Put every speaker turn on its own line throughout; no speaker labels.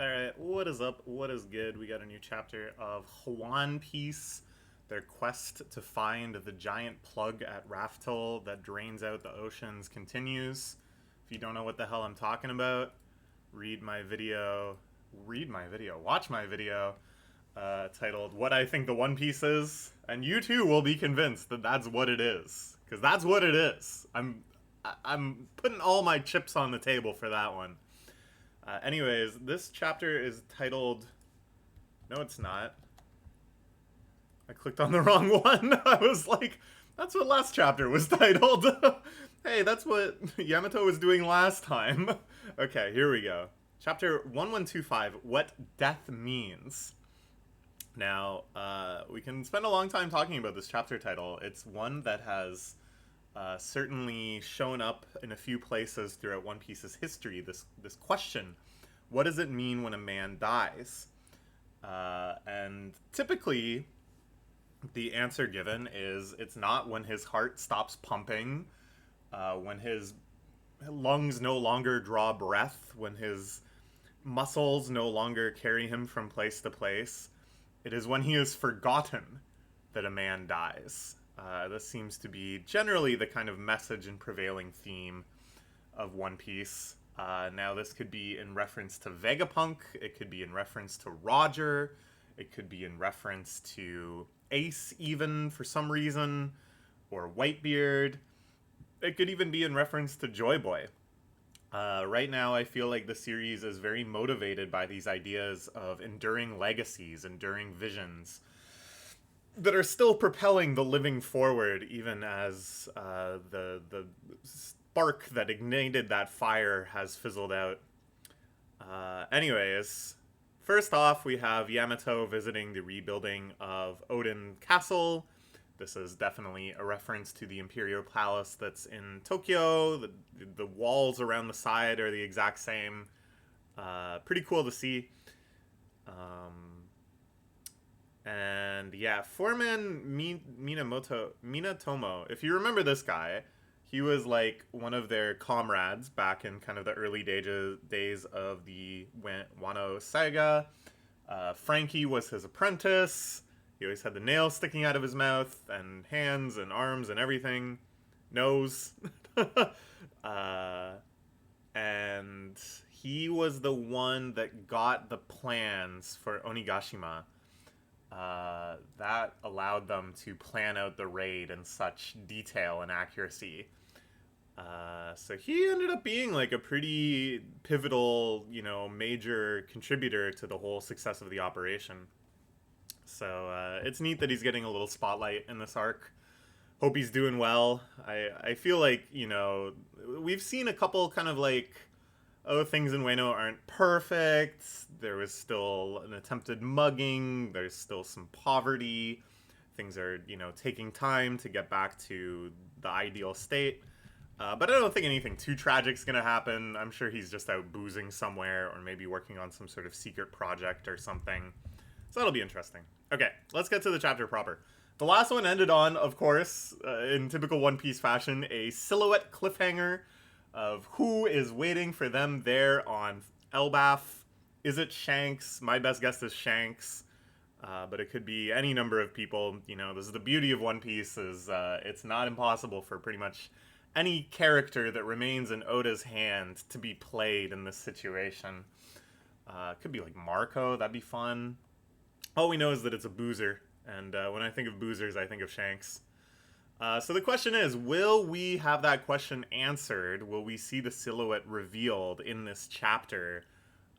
Alright, what is up? What is good? We got a new chapter of One Piece. Their quest to find the giant plug at Raftel that drains out the oceans continues. If you don't know what the hell I'm talking about, read my video. Watch my video titled What I Think the One Piece Is, and you too will be convinced that that's what it is. Because that's what it is. I'm putting all my chips on the table for that one. Anyways, this chapter is titled. No, it's not. I clicked on the wrong one. I was like, that's what last chapter was titled. Hey, that's what Yamato was doing last time. Okay, here we go. Chapter 1125 What Death Means. Now, we can spend a long time talking about this chapter title. It's one that has certainly shown up in a few places throughout One Piece's history. This question: what does it mean when a man dies? And typically, the answer given is it's not when his heart stops pumping, when his lungs no longer draw breath, when his muscles no longer carry him from place to place. It is when he is forgotten that a man dies. This seems to be generally the kind of message and prevailing theme of One Piece. Now, this could be in reference to Vegapunk, it could be in reference to Roger, it could be in reference to Ace, even for some reason, or Whitebeard. It could even be in reference to Joy Boy. Right now, I feel like the series is very motivated by these ideas of enduring legacies, enduring visions that are still propelling the living forward, even as the spark that ignited that fire has fizzled out. Anyways, first off, we have Yamato visiting the rebuilding of Odin Castle. This is definitely a reference to the Imperial Palace that's in Tokyo. The walls around the side are the exact same. Pretty cool to see. And yeah, Foreman Minatomo. If you remember this guy, he was like one of their comrades back in kind of the early days of the Wano saga. Frankie was his apprentice. He always had the nails sticking out of his mouth, and hands and arms and everything. Nose. And he was the one that got the plans for Onigashima. That allowed them to plan out the raid in such detail and accuracy. So he ended up being like a pretty pivotal, major contributor to the whole success of the operation. So it's neat that he's getting a little spotlight in this arc. Hope he's doing well. I feel like, we've seen a couple kind of like, oh, things in Wano aren't perfect. There was still an attempted mugging. There's still some poverty. Things are, taking time to get back to the ideal state. But I don't think anything too tragic is going to happen. I'm sure he's just out boozing somewhere or maybe working on some sort of secret project or something. So that'll be interesting. Okay, let's get to the chapter proper. The last one ended on, of course, in typical One Piece fashion, a silhouette cliffhanger of who is waiting for them there on Elbaf. Is it Shanks? My best guess is Shanks. But it could be any number of people. This is the beauty of One Piece, is it's not impossible for pretty much any character that remains in Oda's hand to be played in this situation. Could be like Marco, that'd be fun. All we know is that it's a boozer, and when I think of boozers, I think of Shanks. So the question is, will we have that question answered? Will we see the silhouette revealed in this chapter?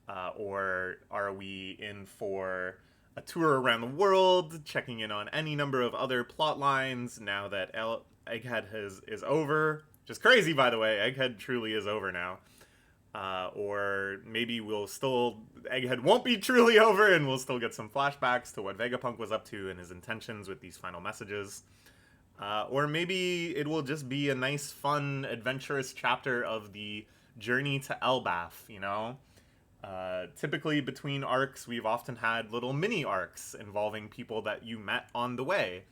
Or are we in for a tour around the world, checking in on any number of other plot lines now that Egghead is over? Which is crazy, by the way. Egghead truly is over now. Or maybe Egghead won't be truly over, and we'll still get some flashbacks to what Vegapunk was up to and his intentions with these final messages. Or maybe it will just be a nice, fun, adventurous chapter of the journey to Elbaf, Typically, between arcs, we've often had little mini arcs involving people that you met on the way.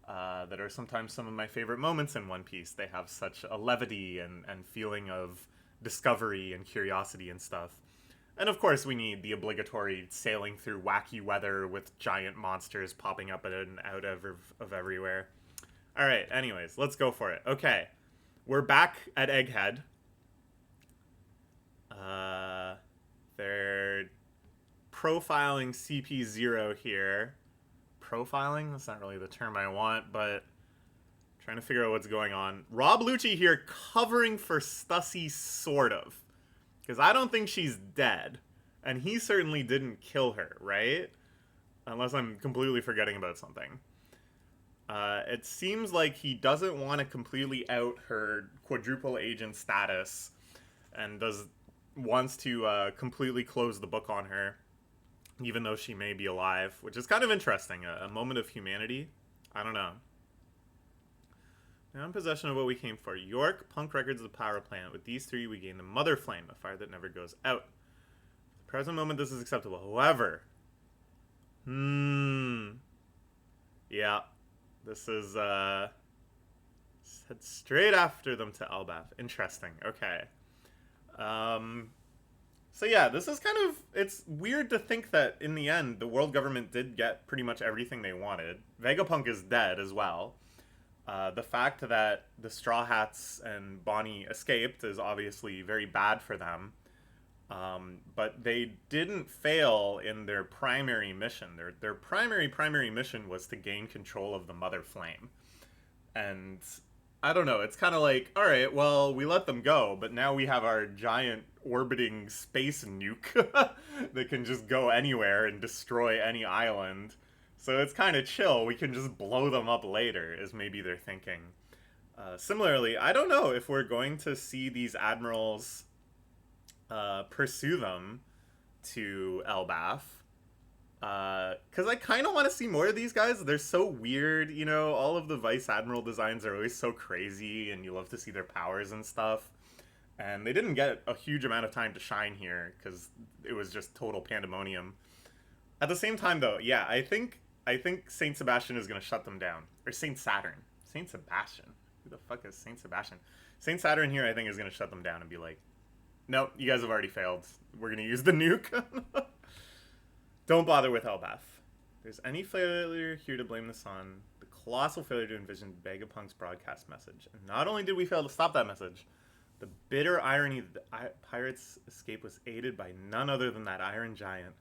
That are sometimes some of my favorite moments in One Piece. They have such a levity and feeling of discovery and curiosity and stuff. And of course, we need the obligatory sailing through wacky weather with giant monsters popping up and out of everywhere. All right, anyways, let's go for it. Okay, we're back at Egghead. They're profiling CP0 here. Profiling? That's not really the term I want, but trying to figure out what's going on. Rob Lucci here covering for Stussy, sort of. Because I don't think she's dead. And he certainly didn't kill her, right? Unless I'm completely forgetting about something. It seems like he doesn't want to completely out her quadruple agent status and wants to completely close the book on her, even though she may be alive, which is kind of interesting. A moment of humanity. I don't know. Now in possession of what we came for. York, Punk Records, the power plant. With these three, we gain the Mother Flame, a fire that never goes out. At the present moment, this is acceptable. However, yeah, this is, head straight after them to Elbaf. Interesting. Okay. So yeah, this is kind of, it's weird to think that in the end, the world government did get pretty much everything they wanted. Vegapunk is dead as well. The fact that the Straw Hats and Bonnie escaped is obviously very bad for them. But they didn't fail in their primary mission. Their primary mission was to gain control of the Mother Flame. And I don't know, it's kind of like, all right, well, we let them go, but now we have our giant orbiting space nuke that can just go anywhere and destroy any island. So it's kind of chill. We can just blow them up later, is maybe they're thinking. Similarly, I don't know if we're going to see these admirals pursue them to Elbaf. Because I kind of want to see more of these guys. They're so weird, you know. All of the Vice Admiral designs are always so crazy, and you love to see their powers and stuff. And they didn't get a huge amount of time to shine here, because it was just total pandemonium. At the same time, though, yeah, I think Saint Sebastian is going to shut them down. Or Saint Saturn. Saint Sebastian? Who the fuck is Saint Sebastian? Saint Saturn here, I think, is going to shut them down and be like, nope, you guys have already failed. We're going to use the nuke. Don't bother with Elbaf. If there's any failure here to blame this on, the colossal failure to envision Vegapunk's broadcast message. And not only did we fail to stop that message, the bitter irony that the pirates' escape was aided by none other than that Iron Giant.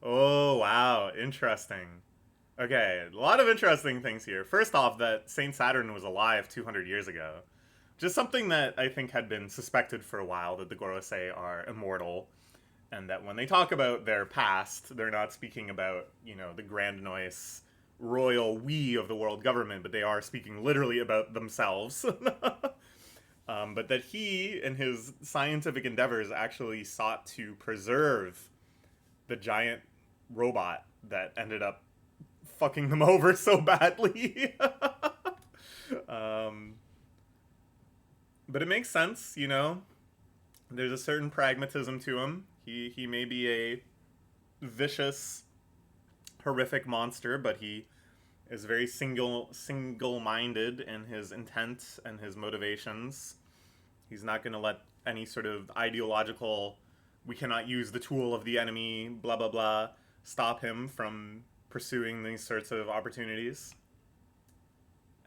Oh, wow. Interesting. Okay, a lot of interesting things here. First off, that Saint Saturn was alive 200 years ago. Just something that I think had been suspected for a while, that the Gorosei are immortal, and that when they talk about their past, they're not speaking about, you know, the Grand Noise royal we of the world government, but they are speaking literally about themselves. But that he, in his scientific endeavors, actually sought to preserve the giant robot that ended up fucking them over so badly. But it makes sense, you know. There's a certain pragmatism to him. He may be a vicious, horrific monster, but he is very single-minded in his intent and his motivations. He's not going to let any sort of ideological, we cannot use the tool of the enemy, blah, blah, blah, stop him from pursuing these sorts of opportunities.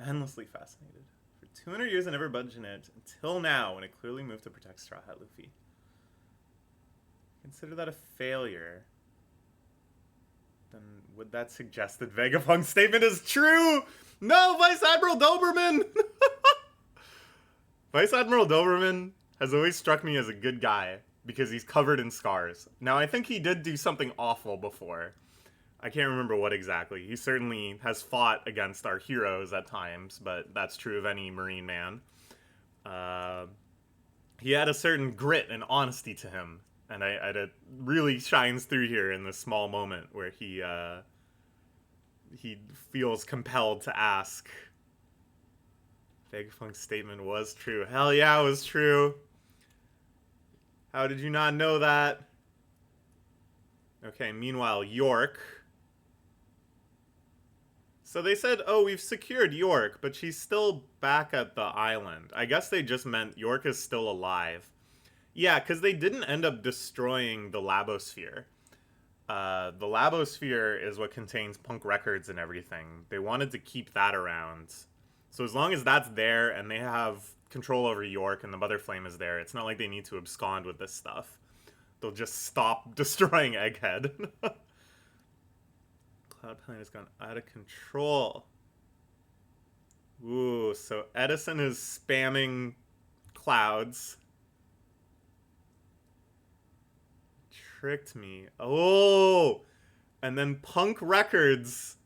Endlessly fascinated. For 200 years I never budged in it, until now, when it clearly moved to protect Straw Hat Luffy. Consider that a failure. Then would that suggest that Vegapunk's statement is true? No, Vice Admiral Doberman! Vice Admiral Doberman has always struck me as a good guy, because he's covered in scars. Now, I think he did do something awful before. I can't remember what exactly. He certainly has fought against our heroes at times, but that's true of any Marine man. He had a certain grit and honesty to him, and it really shines through here in this small moment where he feels compelled to ask. Vegapunk's statement was true. Hell yeah, it was true. How did you not know that? Okay, meanwhile, York. So they said, oh, we've secured York, but she's still back at the island. I guess they just meant York is still alive. Yeah, because they didn't end up destroying the Labosphere. The Labosphere is what contains punk records and everything. They wanted to keep that around. So as long as that's there and they have control over York and the Mother Flame is there, it's not like they need to abscond with this stuff. They'll just stop destroying Egghead. Cloud Planet has gone out of control. Ooh, so Edison is spamming clouds. Tricked me. Oh! And then Punk Records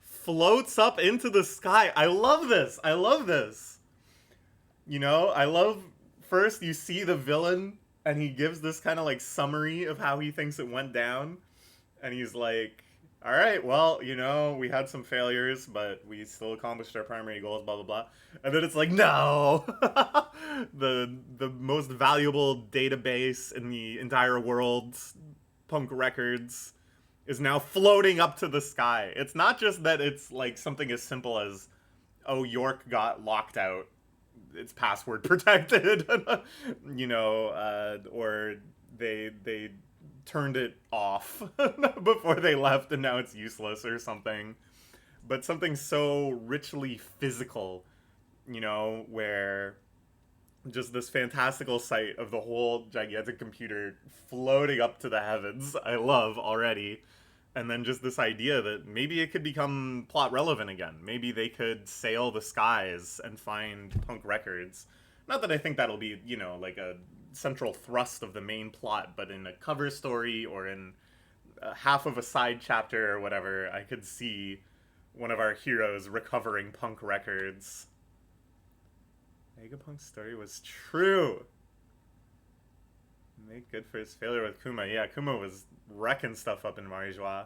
floats up into the sky. I love this. I love this. You know, I love first you see the villain and he gives this kind of like summary of how he thinks it went down. And he's like, all right, well, you know, we had some failures, but we still accomplished our primary goals, blah, blah, blah. And then it's like, no! the most valuable database in the entire world, Punk Records, is now floating up to the sky. It's not just that it's like something as simple as, oh, York got locked out. It's password protected, you know, or they turned it off before they left and now it's useless or something. But something so richly physical, you know, where just this fantastical sight of the whole gigantic computer floating up to the heavens, I love already. And then just this idea that maybe it could become plot relevant again. Maybe they could sail the skies and find Punk Records. Not that I think that'll be, you know, like a central thrust of the main plot, but in a cover story or in half of a side chapter or whatever, I could see one of our heroes recovering Punk Records. Vegapunk's story was true. Make good for his failure with Kuma. Yeah, Kuma was wrecking stuff up in Marijois.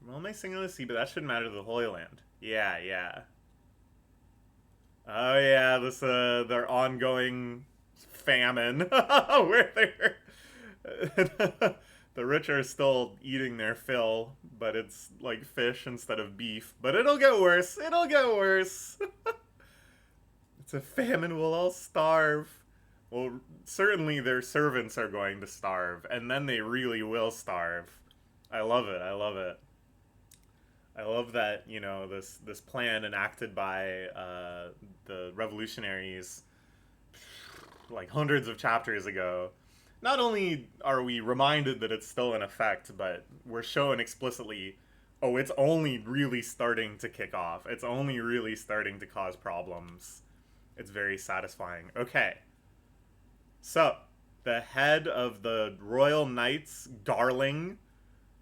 Well, my signal to see, but that shouldn't matter to the Holy Land. Yeah, yeah. Oh yeah, this their ongoing famine where they're the rich are still eating their fill, but it's like fish instead of beef. But it'll get worse. It'll get worse. It's a famine. We'll all starve. Well, certainly their servants are going to starve, and then they really will starve. I love it. I love it. I love that, you know, this plan enacted by the revolutionaries like hundreds of chapters ago. Not only are we reminded that it's still in effect, but we're shown explicitly, oh, it's only really starting to kick off. It's only really starting to cause problems. It's very satisfying. Okay. So, the head of the Royal Knights, Garling,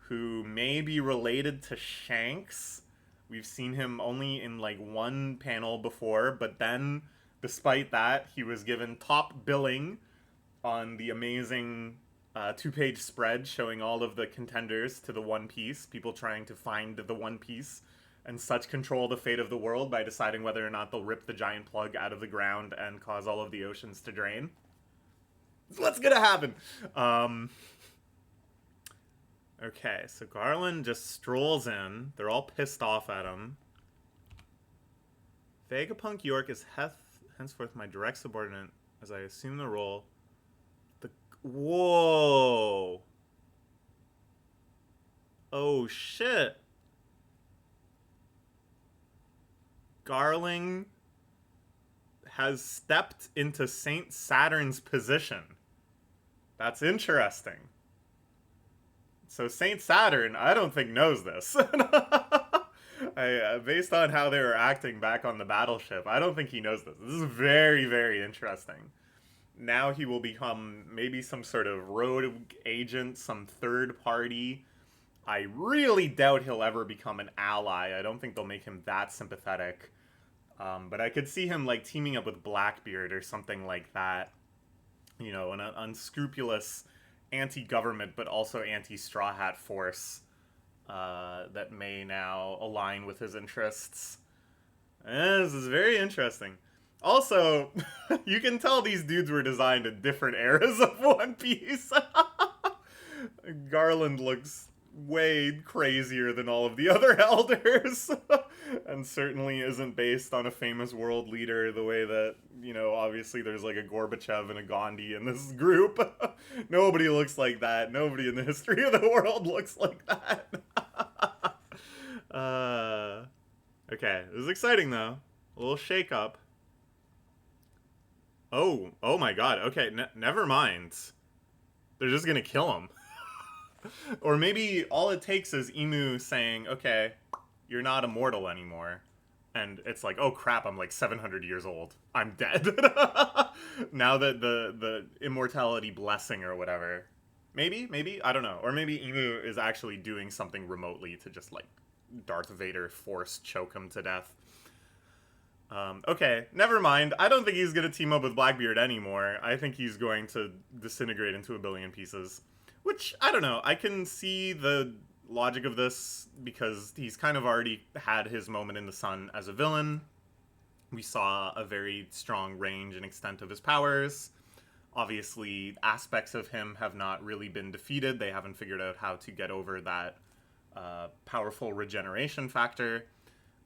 who may be related to Shanks. We've seen him only in like one panel before, but then, despite that, he was given top billing on the amazing two-page spread showing all of the contenders to the One Piece, people trying to find the One Piece and such control the fate of the world by deciding whether or not they'll rip the giant plug out of the ground and cause all of the oceans to drain. What's gonna happen? Okay, so Garland just strolls in. They're all pissed off at him. Vegapunk York is henceforth my direct subordinate as I assume the role. Whoa! Oh shit! Garling has stepped into Saint Saturn's position. That's interesting. So Saint Saturn, I don't think knows this. Based on how they were acting back on the battleship, I don't think he knows this. This is very, very interesting. Now he will become maybe some sort of rogue agent, some third party. I really doubt he'll ever become an ally. I don't think they'll make him that sympathetic. But I could see him like teaming up with Blackbeard or something like that. You know, an unscrupulous anti-government but also anti-Straw Hat force that may now align with his interests. This is very interesting. Also, you can tell these dudes were designed in different eras of One Piece. Garland looks way crazier than all of the other elders. And certainly isn't based on a famous world leader the way that, obviously there's like a Gorbachev and a Gandhi in this group. Nobody looks like that. Nobody in the history of the world looks like that. Okay, this is exciting though. A little shake up. Oh my god. Okay, never mind. They're just gonna kill him. Or maybe all it takes is Imu saying, okay, you're not immortal anymore. And it's like, oh crap, I'm like 700 years old. I'm dead. Now that the immortality blessing or whatever. Maybe, I don't know. Or maybe Imu is actually doing something remotely to just like Darth Vader force choke him to death. Okay, never mind. I don't think he's going to team up with Blackbeard anymore. I think he's going to disintegrate into a billion pieces. Which, I don't know. I can see the logic of this because he's kind of already had his moment in the sun as a villain. We saw a very strong range and extent of his powers. Obviously, aspects of him have not really been defeated. They haven't figured out how to get over that powerful regeneration factor.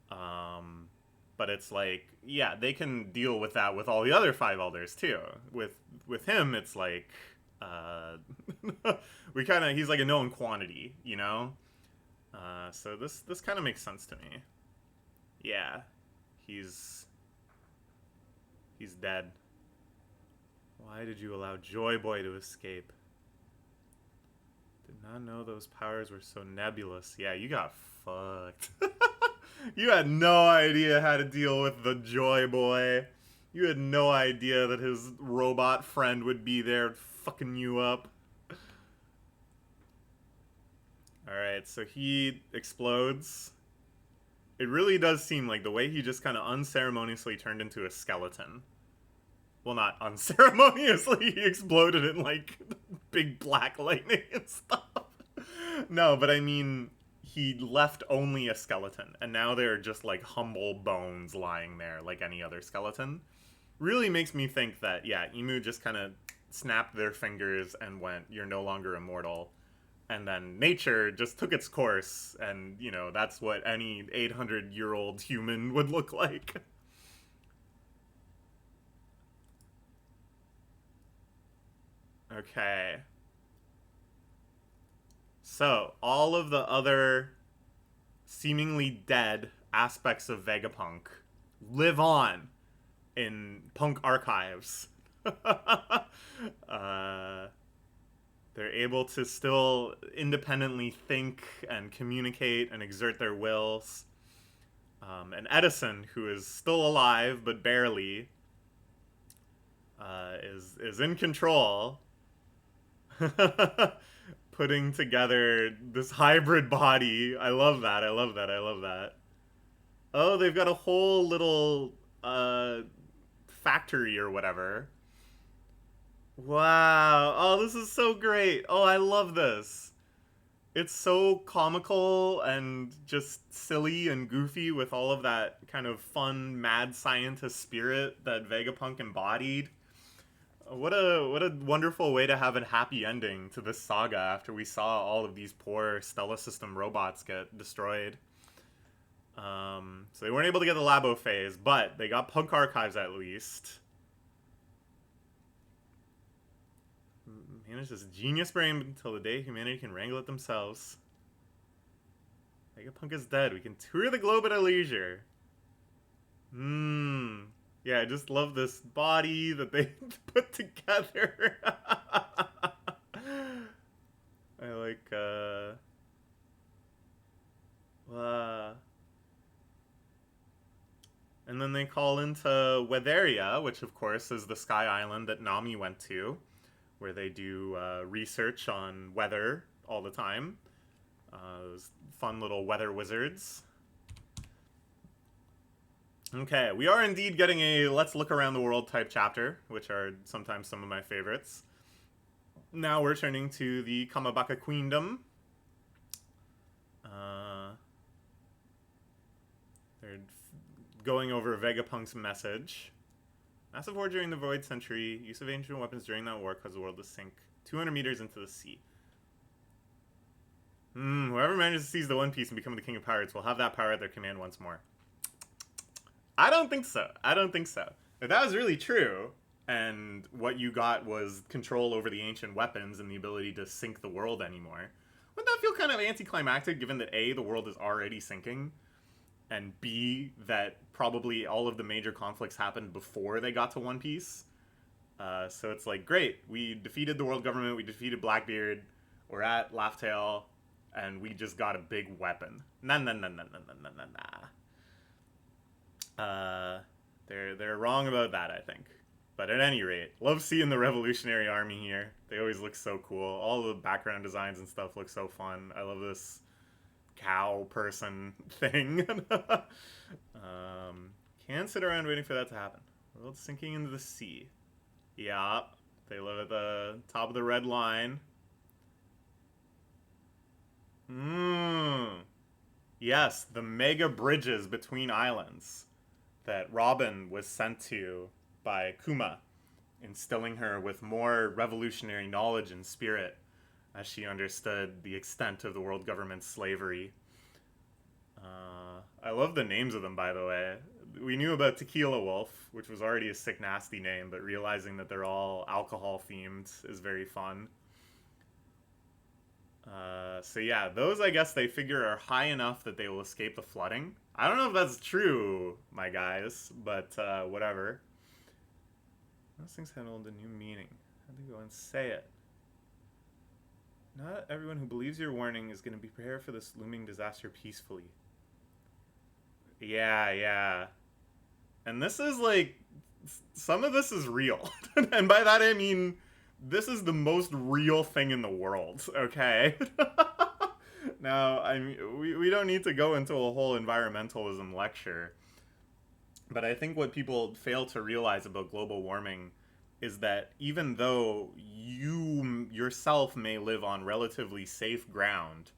But it's like, yeah, they can deal with that with all the other 5 elders too. With him, it's like, he's like a known quantity, So this kind of makes sense to me. Yeah, he's dead. Why did you allow Joy Boy to escape? Did not know those powers were so nebulous. Yeah, you got fucked. You had no idea how to deal with the Joy Boy. You had no idea that his robot friend would be there fucking you up. Alright, so he explodes. It really does seem like the way he just kind of unceremoniously turned into a skeleton. Well, not unceremoniously, he exploded in like big black lightning and stuff. No, but I mean, he left only a skeleton, and now they're just like humble bones lying there like any other skeleton. Really makes me think that, yeah, Imu just kind of snapped their fingers and went, you're no longer immortal. And then nature just took its course, and, that's what any 800-year-old human would look like. Okay. So, all of the other seemingly dead aspects of Vegapunk live on in Punk archives. They're able to still independently think and communicate and exert their wills. And Edison, who is still alive but barely, is in control. Putting together this hybrid body. I love that. I love that. Oh, they've got a whole little factory or whatever. Wow. Oh, this is so great. Oh, I love this. It's so comical and just silly and goofy with all of that kind of fun, mad scientist spirit that Vegapunk embodied. What a wonderful way to have a happy ending to this saga after we saw all of these poor Stella System robots get destroyed. So they weren't able to get the Labo phase, but they got Punk Archives at least. Manage this genius brain until the day humanity can wrangle it themselves. Vegapunk is dead. We can tour the globe at our leisure. Yeah, I just love this body that they put together. I like, And then they call into Weatheria, which of course is the sky island that Nami went to, where they do research on weather all the time. Those fun little weather wizards. Okay, we are indeed getting a let's look around the world type chapter, which are sometimes some of my favorites. Now we're turning to the Kamabaka Queendom. They're going over Vegapunk's message. Massive war during the Void Century. Use of ancient weapons during that war caused the world to sink 200 meters into the sea. Whoever manages to seize the One Piece and become the King of Pirates will have that power at their command once more. I don't think so. I don't think so. If that was really true, and what you got was control over the ancient weapons and the ability to sink the world anymore, wouldn't that feel kind of anticlimactic, given that A, the world is already sinking, and B, that probably all of the major conflicts happened before they got to One Piece? So it's like, great, we defeated the world government, we defeated Blackbeard, we're at Laugh Tale, and we just got a big weapon. Nah. They're wrong about that, I think. But at any rate, love seeing the Revolutionary Army here. They always look so cool. All the background designs and stuff look so fun. I love this cow person thing. Can't sit around waiting for that to happen. World sinking into the sea. Yeah, they live at the top of the red line. Yes, the mega bridges between islands that Robin was sent to by Kuma, instilling her with more revolutionary knowledge and spirit as she understood the extent of the world government's slavery. I love the names of them, by the way. We knew about Tequila Wolf, which was already a sick, nasty name, but realizing that they're all alcohol-themed is very fun. So yeah, those I guess they figure are high enough that they will escape the flooding. I don't know if that's true, my guys, but whatever. Those things handled a new meaning. I had to go and say it. Not everyone who believes your warning is going to be prepared for this looming disaster peacefully. Yeah. And this is like, some of this is real. And by that I mean, this is the most real thing in the world, okay? Now, I mean, we don't need to go into a whole environmentalism lecture, but I think what people fail to realize about global warming is that even though you yourself may live on relatively safe ground,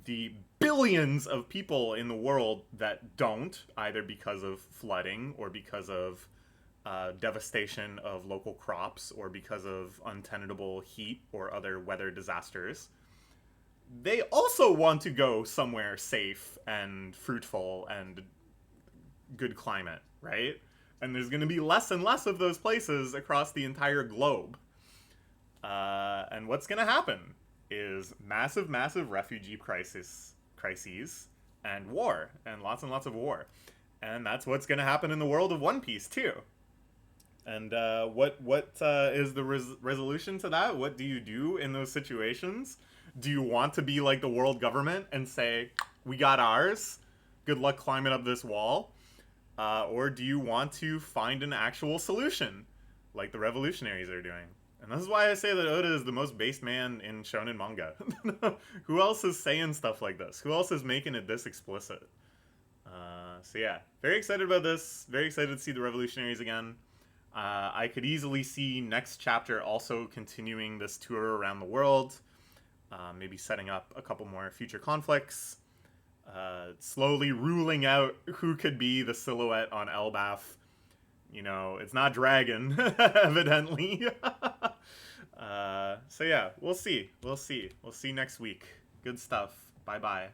the billions of people in the world that don't, either because of flooding or because of devastation of local crops or because of untenable heat or other weather disasters, they also want to go somewhere safe and fruitful and good climate, right? And there's going to be less and less of those places across the entire globe. And what's going to happen is massive refugee crises and war, and lots of war. And that's what's going to happen in the world of One Piece, too. And what is the resolution to that? What do you do in those situations? Do you want to be like the world government and say, we got ours, good luck climbing up this wall? Or do you want to find an actual solution, like the revolutionaries are doing? And this is why I say that Oda is the most based man in shonen manga. Who else is saying stuff like this? Who else is making it this explicit? So yeah, very excited about this. Very excited to see the revolutionaries again. I could easily see next chapter also continuing this tour around the world. Maybe setting up a couple more future conflicts. Slowly ruling out who could be the silhouette on Elbaf. You know, it's not Dragon, evidently. So yeah, we'll see. We'll see next week. Good stuff. Bye-bye.